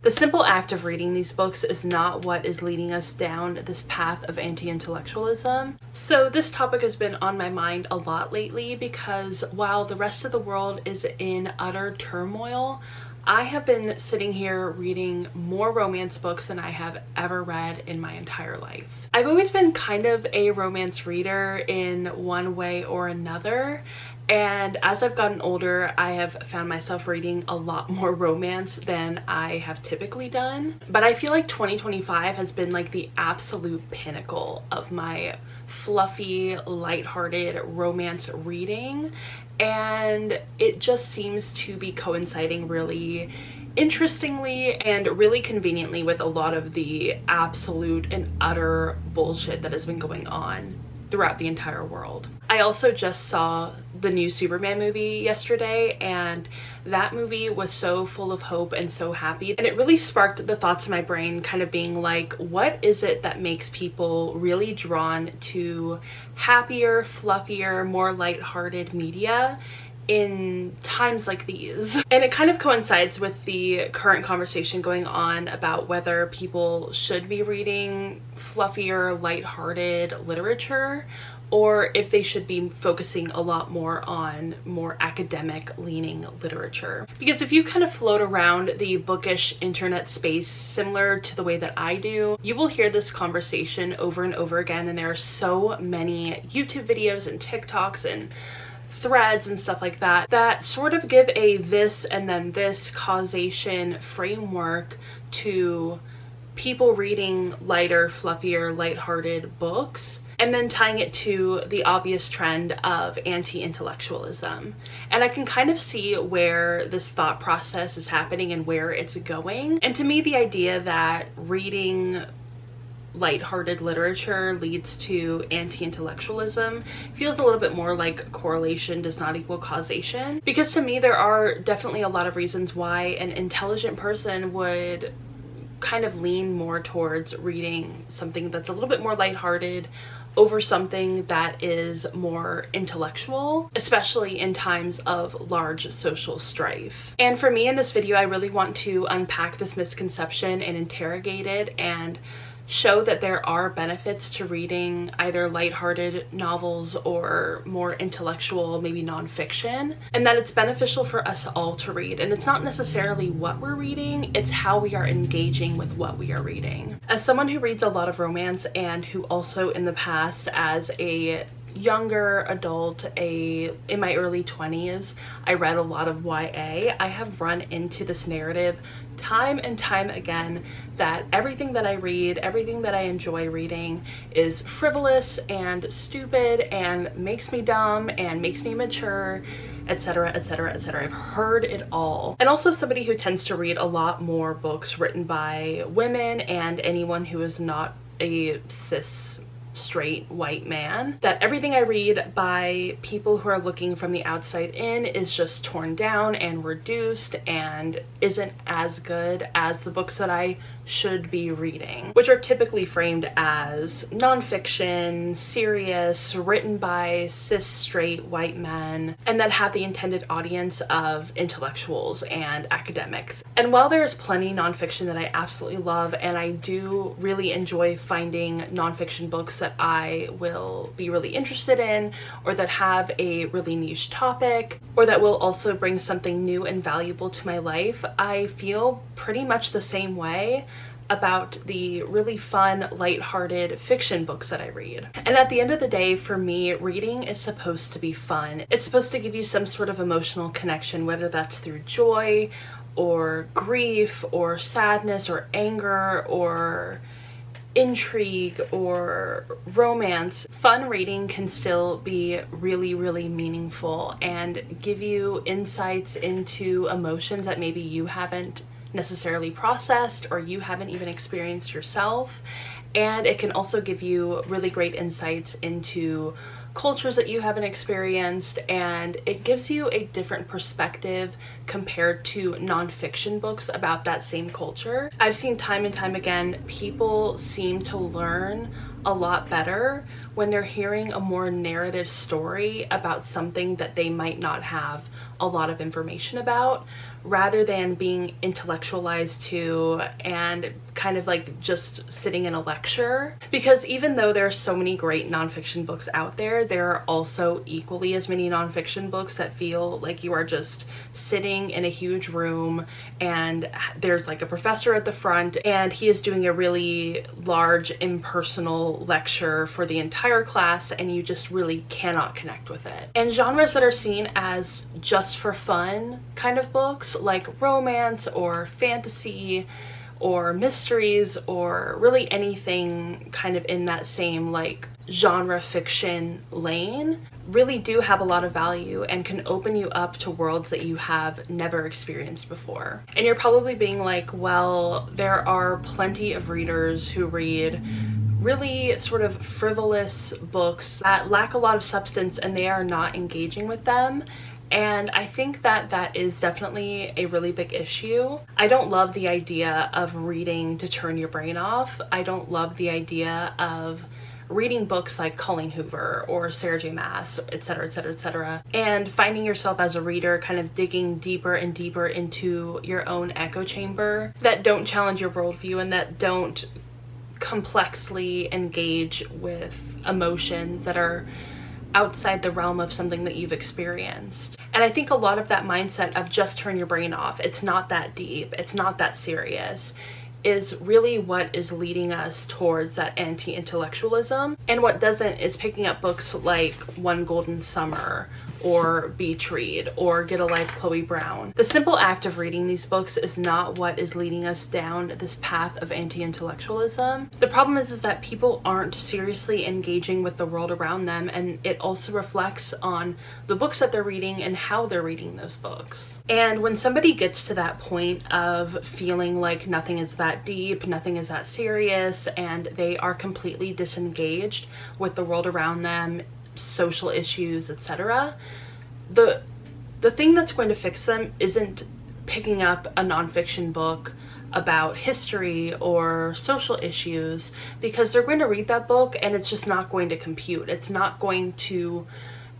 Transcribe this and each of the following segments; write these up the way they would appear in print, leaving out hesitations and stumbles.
The simple act of reading these books is not what is leading us down this path of anti-intellectualism. So this topic has been on my mind a lot lately because while the rest of the world is in utter turmoil, I have been sitting here reading more romance books than I have ever read in my entire life. I've always been kind of a romance reader in one way or another, and as I've gotten older, I have found myself reading a lot more romance than I have typically done. But I feel like 2025 has been like the absolute pinnacle of my fluffy, lighthearted romance reading, and it just seems to be coinciding really interestingly and really conveniently with a lot of the absolute and utter bullshit that has been going on throughout the entire world. I also just saw the new Superman movie yesterday, and that movie was so full of hope and so happy, and it really sparked the thoughts in my brain kind of being like, what is it that makes people really drawn to happier, fluffier, more lighthearted media in times like these? And it kind of coincides with the current conversation going on about whether people should be reading fluffier, lighthearted literature, or if they should be focusing a lot more on more academic leaning literature. Because if you kind of float around the bookish internet space similar to the way that I do, you will hear this conversation over and over again, and there are so many YouTube videos and TikToks and threads and stuff like that that sort of give a this and then this causation framework to people reading lighter, fluffier, lighthearted books, and then tying it to the obvious trend of anti-intellectualism. And I can kind of see where this thought process is happening and where it's going. And to me, the idea that reading lighthearted literature leads to anti-intellectualism feels a little bit more like correlation does not equal causation. Because to me, there are definitely a lot of reasons why an intelligent person would kind of lean more towards reading something that's a little bit more lighthearted over something that is more intellectual, especially in times of large social strife. And for me in this video, I really want to unpack this misconception and interrogate it and show that there are benefits to reading either lighthearted novels or more intellectual, maybe nonfiction, and that it's beneficial for us all to read. And it's not necessarily what we're reading, it's how we are engaging with what we are reading. As someone who reads a lot of romance and who also in the past as a younger adult, in my early 20s, I read a lot of YA, I have run into this narrative time and time again that everything that I read, everything that I enjoy reading is frivolous and stupid and makes me dumb and makes me mature, etc, etc, etc. I've heard it all. And also somebody who tends to read a lot more books written by women and anyone who is not a cis straight white man, that everything I read by people who are looking from the outside in is just torn down and reduced and isn't as good as the books that I should be reading, which are typically framed as nonfiction, serious, written by cis straight white men, and that have the intended audience of intellectuals and academics. And while there is plenty nonfiction that I absolutely love, and I do really enjoy finding nonfiction books that I will be really interested in, or that have a really niche topic, or that will also bring something new and valuable to my life, I feel pretty much the same way about the really fun, lighthearted fiction books that I read. And at the end of the day, for me, reading is supposed to be fun. It's supposed to give you some sort of emotional connection, whether that's through joy or grief or sadness or anger or intrigue or romance. Fun reading can still be really, really meaningful and give you insights into emotions that maybe you haven't necessarily processed or you haven't even experienced yourself. And it can also give you really great insights into cultures that you haven't experienced, and it gives you a different perspective compared to nonfiction books about that same culture. I've seen time and time again, people seem to learn a lot better when they're hearing a more narrative story about something that they might not have a lot of information about, rather than being intellectualized to and kind of like just sitting in a lecture. Because even though there are so many great nonfiction books out there, there are also equally as many nonfiction books that feel like you are just sitting in a huge room and there's like a professor at the front and he is doing a really large impersonal lecture for the entire class and you just really cannot connect with it. And genres that are seen as just for fun kind of books like romance or fantasy or mysteries or really anything kind of in that same like genre fiction lane really do have a lot of value and can open you up to worlds that you have never experienced before. And you're probably being like, well, there are plenty of readers who read really sort of frivolous books that lack a lot of substance and they are not engaging with them. And I think that that is definitely a really big issue. I don't love the idea of reading to turn your brain off. I don't love the idea of reading books like Colleen Hoover or Sarah J. Maas, etc., etc., etc., and finding yourself as a reader kind of digging deeper and deeper into your own echo chamber that don't challenge your worldview and that don't complexly engage with emotions that are outside the realm of something that you've experienced. And I think a lot of that mindset of just turn your brain off, it's not that deep, it's not that serious, is really what is leading us towards that anti-intellectualism. And what doesn't is picking up books like One Golden Summer or Beach Read or Get a Life Chloe Brown. The simple act of reading these books is not what is leading us down this path of anti-intellectualism. The problem is that people aren't seriously engaging with the world around them, and it also reflects on the books that they're reading and how they're reading those books. And when somebody gets to that point of feeling like nothing is that deep, nothing is that serious, and they are completely disengaged with the world around them, social issues, etc., the thing that's going to fix them isn't picking up a nonfiction book about history or social issues, because they're going to read that book and it's just not going to compute. It's not going to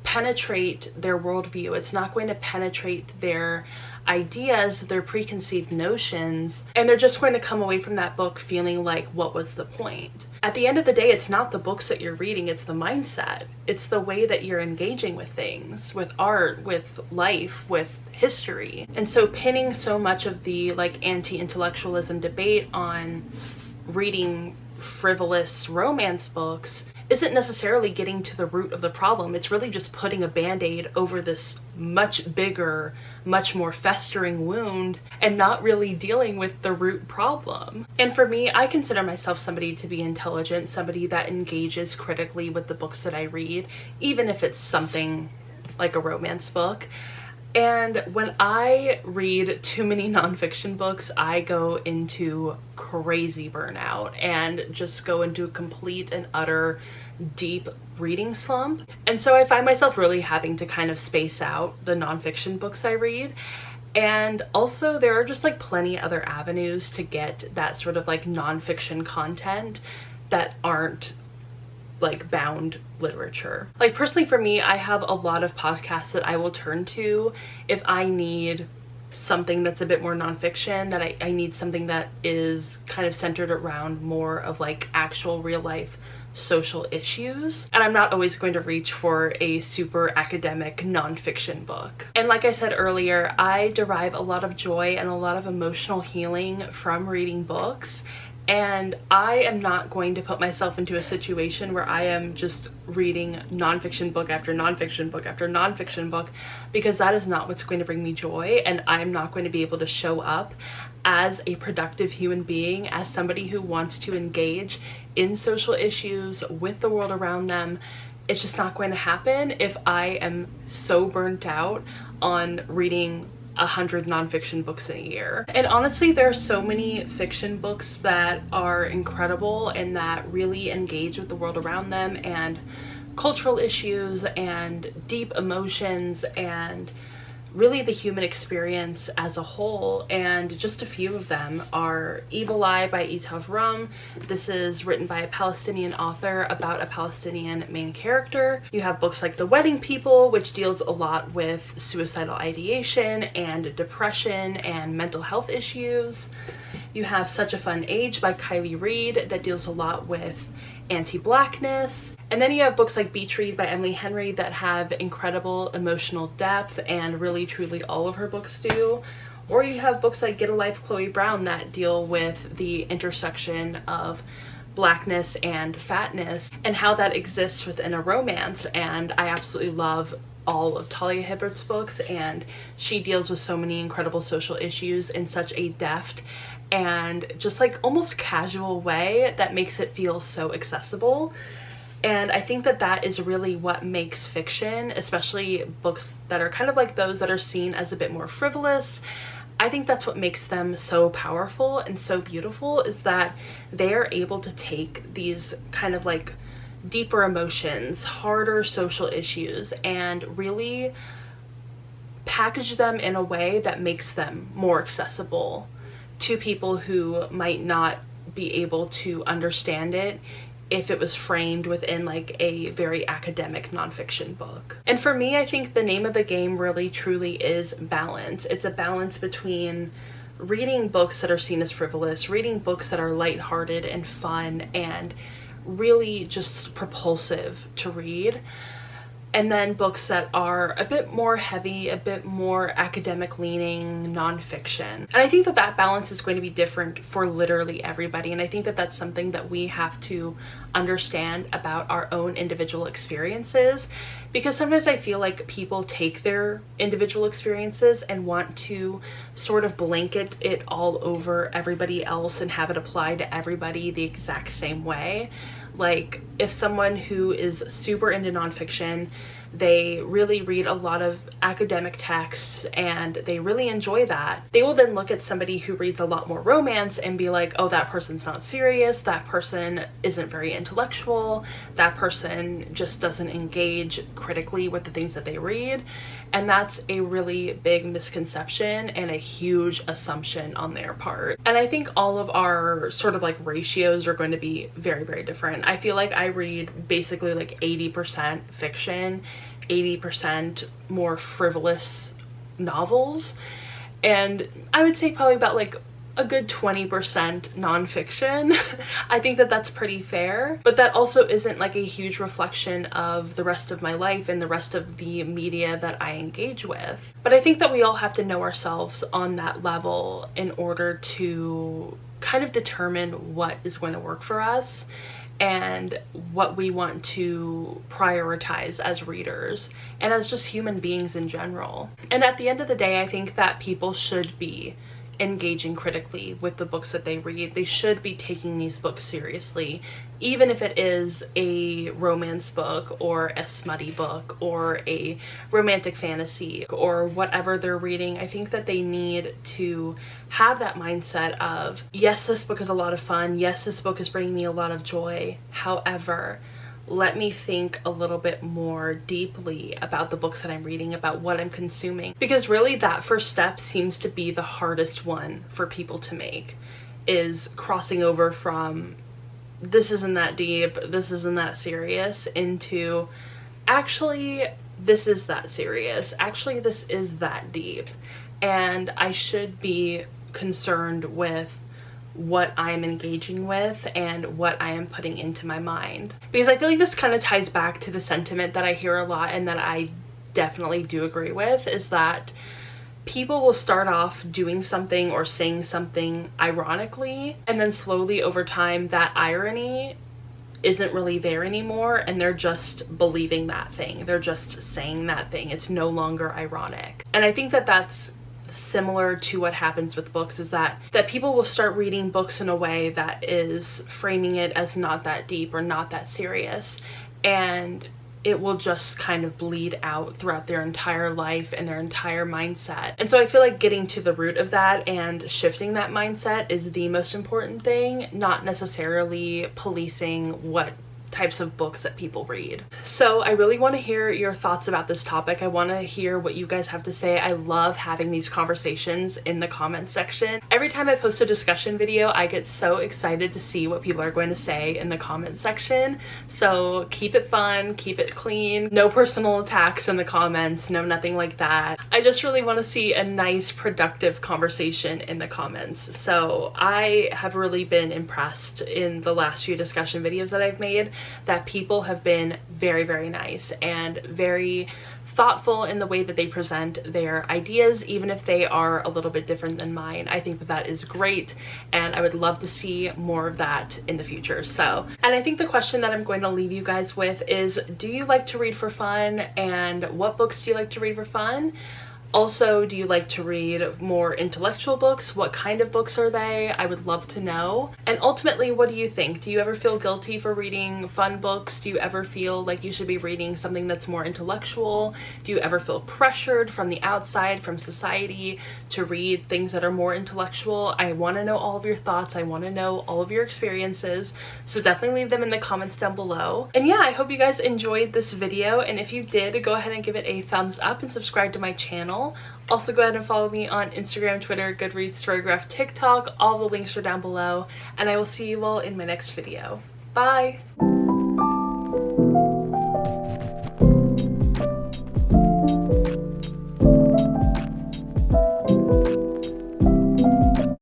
penetrate their worldview. It's not going to penetrate their ideas, their preconceived notions, and they're just going to come away from that book feeling like, what was the point? At the end of the day, it's not the books that you're reading, it's the mindset. It's the way that you're engaging with things, with art, with life, with history. And so pinning so much of the like anti-intellectualism debate on reading frivolous romance books isn't necessarily getting to the root of the problem. It's really just putting a band-aid over this much bigger, much more festering wound and not really dealing with the root problem. And for me, I consider myself somebody to be intelligent, somebody that engages critically with the books that I read, even if it's something like a romance book. And when I read too many nonfiction books, I go into crazy burnout and just go into a complete and utter deep reading slump. And so I find myself really having to kind of space out the nonfiction books I read. And also there are just like plenty other avenues to get that sort of like nonfiction content that aren't like bound literature. Like personally for me, I have a lot of podcasts that I will turn to if I need something that's a bit more nonfiction, that I need something that is kind of centered around more of like actual real life social issues. And I'm not always going to reach for a super academic nonfiction book. And like I said earlier, I derive a lot of joy and a lot of emotional healing from reading books. And I am not going to put myself into a situation where I am just reading nonfiction book after nonfiction book after nonfiction book, because that is not what's going to bring me joy, and I'm not going to be able to show up as a productive human being, as somebody who wants to engage in social issues with the world around them. It's just not going to happen if I am so burnt out on reading 100 nonfiction books in a year. And honestly, there are so many fiction books that are incredible and that really engage with the world around them and cultural issues and deep emotions and really the human experience as a whole. And just a few of them are Evil Eye by Itav Rum. This is written by a Palestinian author about a Palestinian main character. You have books like The Wedding People, which deals a lot with suicidal ideation and depression and mental health issues. You have Such a Fun Age by Kylie Reed that deals a lot with anti-Blackness. And then you have books like Beach Read by Emily Henry that have incredible emotional depth, and really truly all of her books do. Or you have books like Get a Life, Chloe Brown, that deal with the intersection of Blackness and fatness and how that exists within a romance. And I absolutely love all of Talia Hibbert's books, and she deals with so many incredible social issues in such a deft and just like almost casual way that makes it feel so accessible. And I think that that is really what makes fiction, especially books that are kind of like those that are seen as a bit more frivolous, I think that's what makes them so powerful and so beautiful, is that they are able to take these kind of like deeper emotions, harder social issues, and really package them in a way that makes them more accessible to people who might not be able to understand it if it was framed within like a very academic nonfiction book. And for me, I think the name of the game really truly is balance. It's a balance between reading books that are seen as frivolous, reading books that are lighthearted and fun and really just propulsive to read, and then books that are a bit more heavy, a bit more academic leaning nonfiction. And I think that that balance is going to be different for literally everybody. And I think that that's something that we have to understand about our own individual experiences, because sometimes I feel like people take their individual experiences and want to sort of blanket it all over everybody else and have it apply to everybody the exact same way. Like, if someone who is super into nonfiction, they really read a lot of academic texts and they really enjoy that, they will then look at somebody who reads a lot more romance and be like, oh, that person's not serious, that person isn't very intellectual, that person just doesn't engage critically with the things that they read. And that's a really big misconception and a huge assumption on their part. And I think all of our sort of like ratios are going to be very, very different. I feel like I read basically like 80% fiction, 80% more frivolous novels, and I would say probably about like a good 20% nonfiction. I think that that's pretty fair, but that also isn't like a huge reflection of the rest of my life and the rest of the media that I engage with. But I think that we all have to know ourselves on that level in order to kind of determine what is going to work for us and what we want to prioritize as readers and as just human beings in general. And at the end of the day, I think that people should be engaging critically with the books that they read. They should be taking these books seriously, even if it is a romance book or a smutty book or a romantic fantasy or whatever they're reading. I think that they need to have that mindset of, yes, this book is a lot of fun, yes, this book is bringing me a lot of joy, however, let me think a little bit more deeply about the books that I'm reading, about what I'm consuming. Because really that first step seems to be the hardest one for people to make, is crossing over from this isn't that deep, this isn't that serious, into actually this is that serious, actually this is that deep, and I should be concerned with what I am engaging with and what I am putting into my mind. Because I feel like this kind of ties back to the sentiment that I hear a lot and that I definitely do agree with, is that people will start off doing something or saying something ironically, and then slowly over time that irony isn't really there anymore and they're just believing that thing, they're just saying that thing, it's no longer ironic. And I think that that's similar to what happens with books, is that people will start reading books in a way that is framing it as not that deep or not that serious, and it will just kind of bleed out throughout their entire life and their entire mindset. And so I feel like getting to the root of that and shifting that mindset is the most important thing, not necessarily policing what types of books that people read. So I really want to hear your thoughts about this topic. I want to hear what you guys have to say. I love having these conversations in the comments section. Every time I post a discussion video, I get so excited to see what people are going to say in the comments section. So keep it fun, keep it clean, no personal attacks in the comments, no nothing like that. I just really want to see a nice productive conversation in the comments. So I have really been impressed in the last few discussion videos that I've made that people have been very, very nice and very thoughtful in the way that they present their ideas, even if they are a little bit different than mine. I think that is great, and I would love to see more of that in the future. So, and I think the question that I'm going to leave you guys with is, do you like to read for fun, and what books do you like to read for fun? Also, do you like to read more intellectual books? What kind of books are they? I would love to know. And ultimately, what do you think? Do you ever feel guilty for reading fun books? Do you ever feel like you should be reading something that's more intellectual? Do you ever feel pressured from the outside, from society, to read things that are more intellectual? I want to know all of your thoughts. I want to know all of your experiences. So definitely leave them in the comments down below. And yeah, I hope you guys enjoyed this video. And if you did, go ahead and give it a thumbs up and subscribe to my channel. Also, go ahead and follow me on Instagram, Twitter, Goodreads, Storygraph, TikTok. All the links are down below, and I will see you all in my next video. Bye!